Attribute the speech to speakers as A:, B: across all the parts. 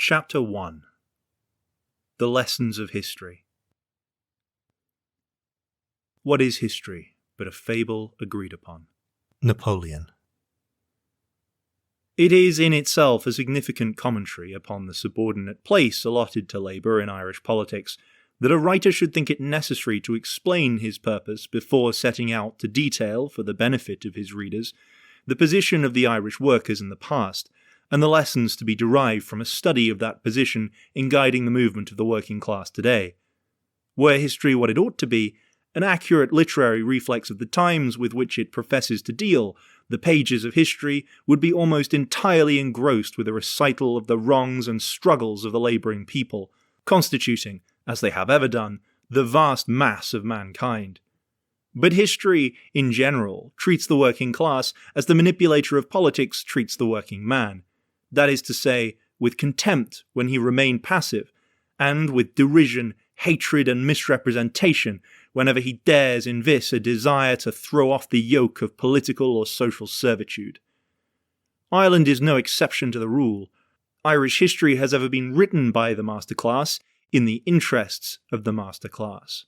A: Chapter 1. The Lessons of History. What is history but a fable agreed upon?
B: Napoleon.
A: It is in itself a significant commentary upon the subordinate place allotted to labour in Irish politics that a writer should think it necessary to explain his purpose before setting out to detail, for the benefit of his readers, the position of the Irish workers in the past, and the lessons to be derived from a study of that position in guiding the movement of the working class today. Were history what it ought to be, an accurate literary reflex of the times with which it professes to deal, the pages of history would be almost entirely engrossed with a recital of the wrongs and struggles of the labouring people, constituting, as they have ever done, the vast mass of mankind. But history, in general, treats the working class as the manipulator of politics treats the working man. That is to say, with contempt when he remained passive, and with derision, hatred, and misrepresentation whenever he dares evince a desire to throw off the yoke of political or social servitude. Ireland is no exception to the rule. Irish history has ever been written by the master class in the interests of the master class.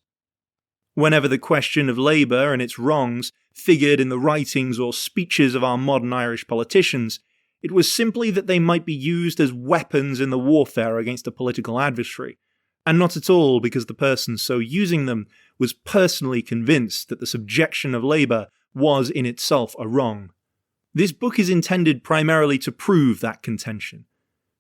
A: Whenever the question of labour and its wrongs figured in the writings or speeches of our modern Irish politicians, it was simply that they might be used as weapons in the warfare against a political adversary, and not at all because the person so using them was personally convinced that the subjection of labour was in itself a wrong. This book is intended primarily to prove that contention,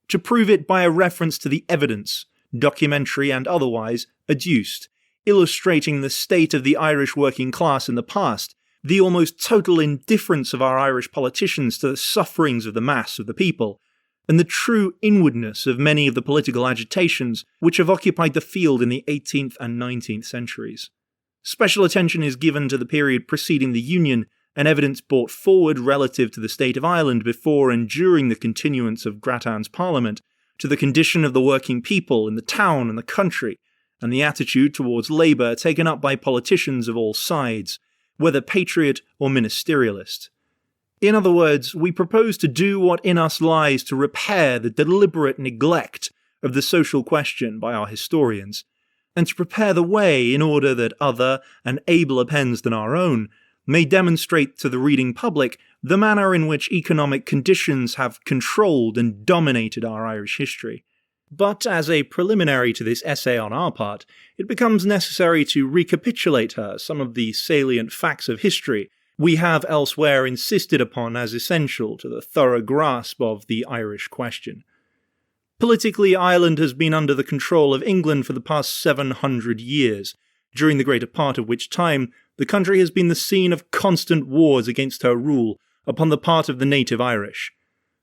A: to prove it by a reference to the evidence, documentary and otherwise, adduced, illustrating the state of the Irish working class in the past, the almost total indifference of our Irish politicians to the sufferings of the mass of the people, and the true inwardness of many of the political agitations which have occupied the field in the 18th and 19th centuries. Special attention is given to the period preceding the Union, and evidence brought forward relative to the state of Ireland before and during the continuance of Grattan's Parliament, to the condition of the working people in the town and the country, and the attitude towards labour taken up by politicians of all sides, whether patriot or ministerialist. In other words, we propose to do what in us lies to repair the deliberate neglect of the social question by our historians, and to prepare the way in order that other and abler pens than our own may demonstrate to the reading public the manner in which economic conditions have controlled and dominated our Irish history. But as a preliminary to this essay on our part, it becomes necessary to recapitulate some of the salient facts of history we have elsewhere insisted upon as essential to the thorough grasp of the Irish question. Politically, Ireland has been under the control of England for the past 700 years, during the greater part of which time the country has been the scene of constant wars against her rule upon the part of the native Irish.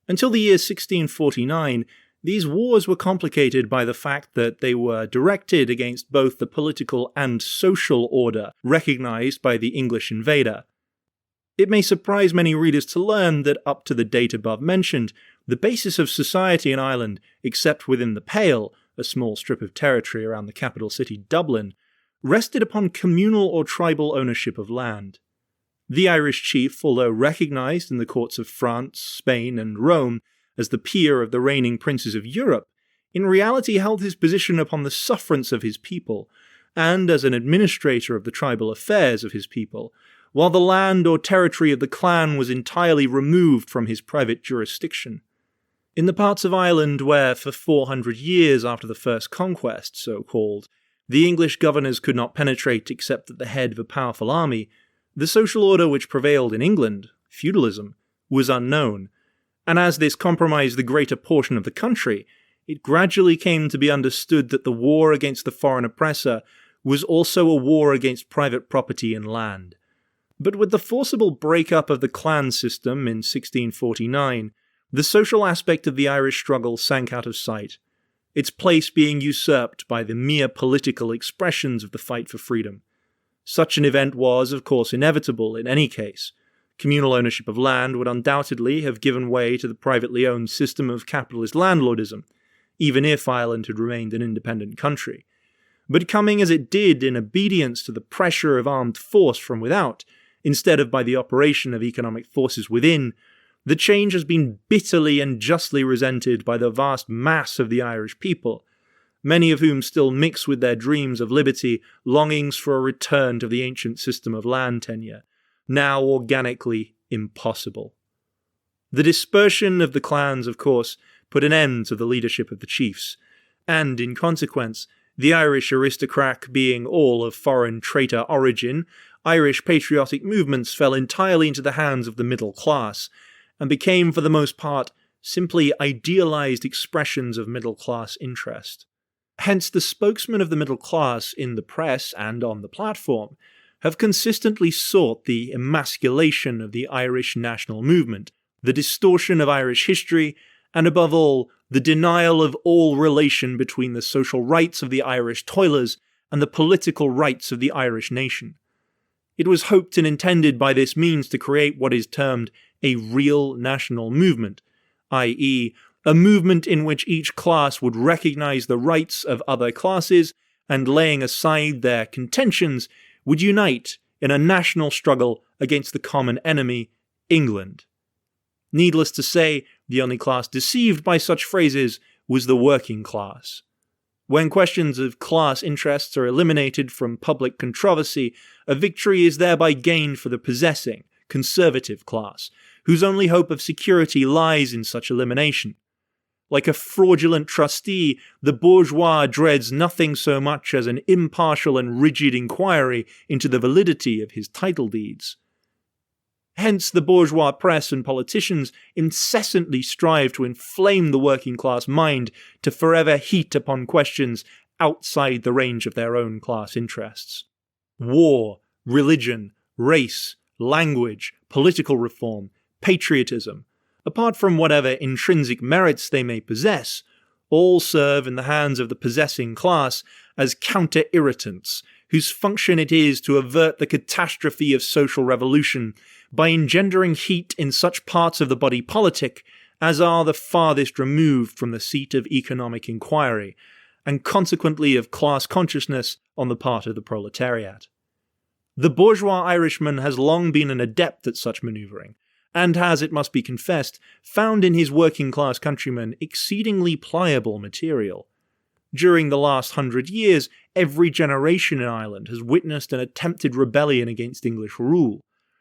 A: Until the year 1649, these wars were complicated by the fact that they were directed against both the political and social order recognised by the English invader. It may surprise many readers to learn that up to the date above mentioned, the basis of society in Ireland, except within the Pale, a small strip of territory around the capital city Dublin, rested upon communal or tribal ownership of land. The Irish chief, although recognised in the courts of France, Spain, and Rome as the peer of the reigning princes of Europe, in reality held his position upon the sufferance of his people, and as an administrator of the tribal affairs of his people, while the land or territory of the clan was entirely removed from his private jurisdiction. In the parts of Ireland where, for 400 years after the first conquest, so-called, the English governors could not penetrate except at the head of a powerful army, the social order which prevailed in England, feudalism, was unknown, and as this compromised the greater portion of the country, it gradually came to be understood that the war against the foreign oppressor was also a war against private property and land. But with the forcible break-up of the clan system in 1649, the social aspect of the Irish struggle sank out of sight, its place being usurped by the mere political expressions of the fight for freedom. Such an event was, of course, inevitable in any case. Communal ownership of land would undoubtedly have given way to the privately owned system of capitalist landlordism, even if Ireland had remained an independent country. But coming as it did in obedience to the pressure of armed force from without, instead of by the operation of economic forces within, The change has been bitterly and justly resented by the vast mass of the Irish people, many of whom still mix with their dreams of liberty longings for a return to the ancient system of land tenure, now organically impossible. The dispersion of the clans, of course, put an end to the leadership of the chiefs, and, in consequence, the Irish aristocrat being all of foreign traitor origin, Irish patriotic movements fell entirely into the hands of the middle class, and became, for the most part, simply idealized expressions of middle-class interest. Hence, the spokesmen of the middle class in the press and on the platform have consistently sought the emasculation of the Irish national movement, the distortion of Irish history, and above all, the denial of all relation between the social rights of the Irish toilers and the political rights of the Irish nation. It was hoped and intended by this means to create what is termed a real national movement, i.e., a movement in which each class would recognize the rights of other classes and, laying aside their contentions, would unite in a national struggle against the common enemy, England. Needless to say, the only class deceived by such phrases was the working class. When questions of class interests are eliminated from public controversy, a victory is thereby gained for the possessing, conservative class, whose only hope of security lies in such elimination. Like a fraudulent trustee, the bourgeois dreads nothing so much as an impartial and rigid inquiry into the validity of his title deeds. Hence, the bourgeois press and politicians incessantly strive to inflame the working class mind to forever heat upon questions outside the range of their own class interests. War, religion, race, language, political reform, patriotism, apart from whatever intrinsic merits they may possess, all serve in the hands of the possessing class as counter-irritants, whose function it is to avert the catastrophe of social revolution by engendering heat in such parts of the body politic as are the farthest removed from the seat of economic inquiry, and consequently of class consciousness on the part of the proletariat. The bourgeois Irishman has long been an adept at such manoeuvring, and has, it must be confessed, found in his working-class countrymen exceedingly pliable material. During the last 100 years, every generation in Ireland has witnessed an attempted rebellion against English rule.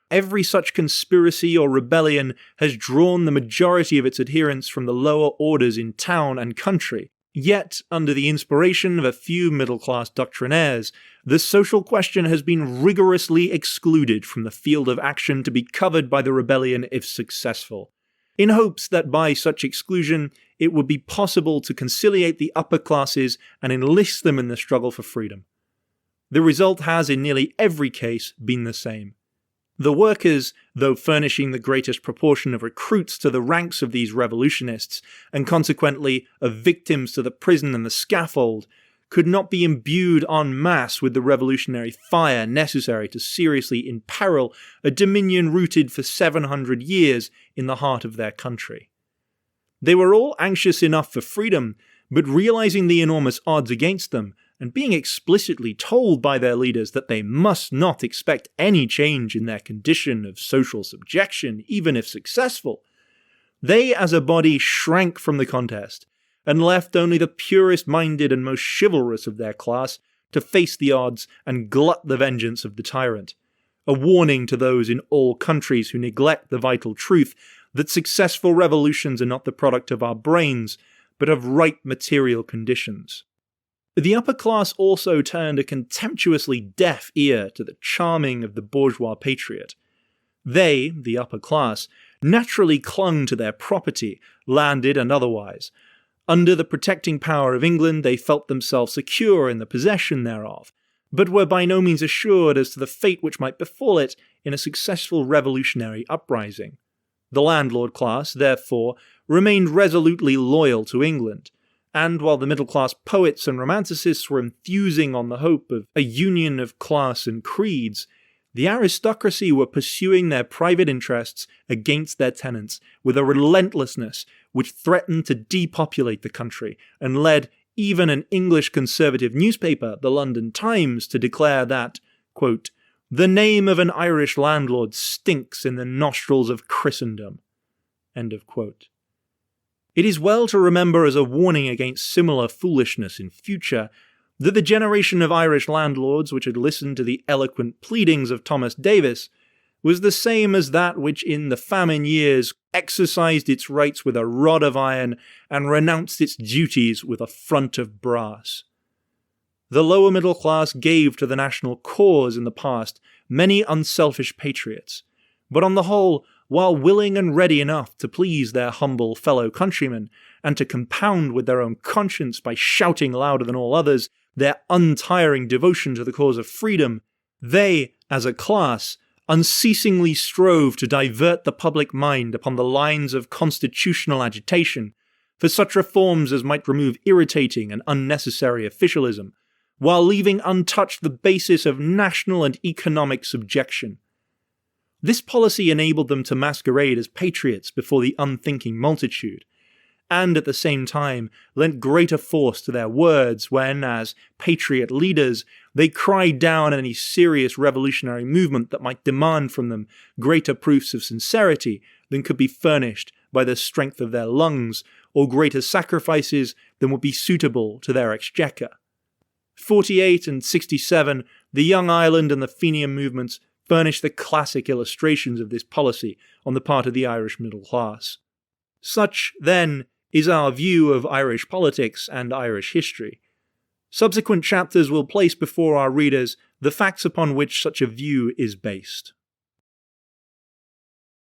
A: Every such conspiracy or rebellion has drawn the majority of its adherents from the lower orders in town and country. Yet, under the inspiration of a few middle-class doctrinaires, the social question has been rigorously excluded from the field of action to be covered by the rebellion if successful, in hopes that by such exclusion it would be possible to conciliate the upper classes and enlist them in the struggle for freedom. The result has in nearly every case been the same. The workers, though furnishing the greatest proportion of recruits to the ranks of these revolutionists, and consequently of victims to the prison and the scaffold, could not be imbued en masse with the revolutionary fire necessary to seriously imperil a dominion rooted for 700 years in the heart of their country. They were all anxious enough for freedom, but realizing the enormous odds against them, and being explicitly told by their leaders that they must not expect any change in their condition of social subjection, even if successful, they as a body shrank from the contest, and left only the purest-minded and most chivalrous of their class to face the odds and glut the vengeance of the tyrant, a warning to those in all countries who neglect the vital truth that successful revolutions are not the product of our brains, but of right material conditions. The upper class also turned a contemptuously deaf ear to the charming of the bourgeois patriot. They, the upper class, naturally clung to their property, landed and otherwise. Under the protecting power of England, they felt themselves secure in the possession thereof, but were by no means assured as to the fate which might befall it in a successful revolutionary uprising. The landlord class, therefore, remained resolutely loyal to England, and while the middle-class poets and romanticists were enthusing on the hope of a union of class and creeds, the aristocracy were pursuing their private interests against their tenants with a relentlessness which threatened to depopulate the country, and led even an English conservative newspaper, the London Times, to declare that, quote, "the name of an Irish landlord stinks in the nostrils of Christendom." End of quote. It is well to remember as a warning against similar foolishness in future that the generation of Irish landlords which had listened to the eloquent pleadings of Thomas Davis was the same as that which in the famine years exercised its rights with a rod of iron and renounced its duties with a front of brass. The lower middle class gave to the national cause in the past many unselfish patriots, but on the whole, while willing and ready enough to please their humble fellow countrymen, and to compound with their own conscience by shouting louder than all others their untiring devotion to the cause of freedom, they, as a class, unceasingly strove to divert the public mind upon the lines of constitutional agitation for such reforms as might remove irritating and unnecessary officialism, while leaving untouched the basis of national and economic subjection. This policy enabled them to masquerade as patriots before the unthinking multitude, and at the same time lent greater force to their words when, as patriot leaders, they cried down any serious revolutionary movement that might demand from them greater proofs of sincerity than could be furnished by the strength of their lungs, or greater sacrifices than would be suitable to their exchequer. 48 and 67, the Young Ireland and the Fenian movements furnish the classic illustrations of this policy on the part of the Irish middle class. Such, then, is our view of Irish politics and Irish history. Subsequent chapters will place before our readers the facts upon which such a view is based.